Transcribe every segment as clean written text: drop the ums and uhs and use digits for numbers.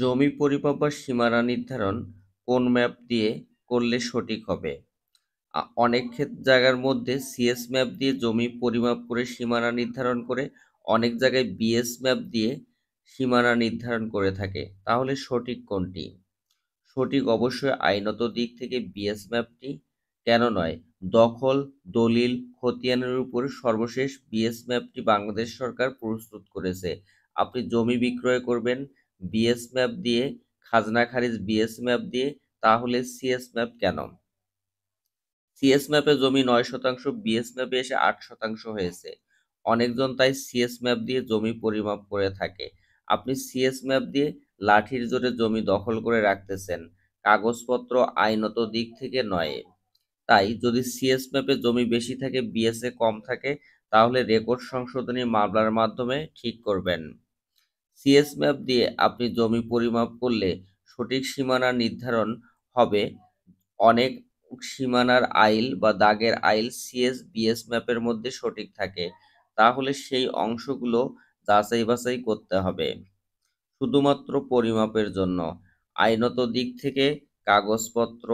জমি পরিমাপ বা সীমানা নির্ধারণ কোন ম্যাপ দিয়ে করলে সঠিক হবে? অনেক জায়গার মধ্যে সিএস ম্যাপ দিয়ে জমি পরিমাপ করে সীমানা নির্ধারণ করে, অনেক জায়গায় বিএস ম্যাপ দিয়ে সীমানা নির্ধারণ করে থাকে। তাহলে সঠিক কোনটি? সঠিক অবশ্যই আইনত দিক থেকে বিএস ম্যাপটি। কেন নয়? দখল, দলিল, খতিয়ানের উপর সর্বশেষ বিএস ম্যাপটি বাংলাদেশ সরকার প্রস্তুত করেছে। আপনি জমি বিক্রয় করবেন বিএস ম্যাপ দিয়ে, খাজনা খারিজ বিএস ম্যাপ দিয়ে, তাহলে সিএস ম্যাপ কেন? সিএস ম্যাপে জমি 9%, বিএস ম্যাপে এসে 8% হয়েছে। অনেকজন তাই সিএস ম্যাপ দিয়ে জমি পরিমাপ করে থাকে। আপনি সিএস ম্যাপ দিয়ে লাঠির জোরে জমি দখল করে রাখতেছেন, কাগজপত্র আইনত দিক থেকে নয়। তাই যদি সিএস ম্যাপে জমি বেশি থাকে, বিএস এ কম থাকে, তাহলে রেকর্ড সংশোধনী মামলার মাধ্যমে ঠিক করবেন। সিএস ম্যাপ দিয়ে আপনি জমি পরিমাপ করলে সঠিক সীমানা নির্ধারণ হবে। অনেক সীমানার আইল বা দাগের আইল সিএস বিএস ম্যাপের মধ্যে সঠিক থাকে, তাহলে সেই অংশগুলো যাচাই বাছাই করতে হবে শুধুমাত্র পরিমাপের জন্য। আইনত দিক থেকে কাগজপত্র,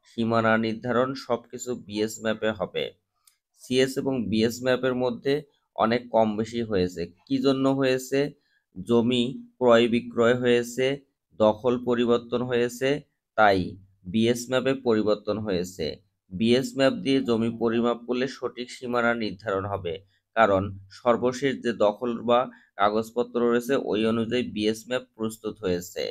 সীমানা নির্ধারণ সবকিছু বিএস ম্যাপে হবে। সিএস এবং বিএস ম্যাপের মধ্যে অনেক কম বেশি হয়েছে। কি জন্য হয়েছে? জমি ক্রয় বিক্রয় হয়েছে, দখল পরিবর্তন হয়েছে, তাই বিএস ম্যাপে পরিবর্তন হয়েছে। বিএস ম্যাপ দিয়ে জমি পরিমাপ করলে সঠিক সীমানা নির্ধারণ হবে, কারণ সর্বশেষ যে দখল বা কাগজপত্র রয়েছে ওই অনুযায়ী বিএস ম্যাপ প্রস্তুত হয়েছে।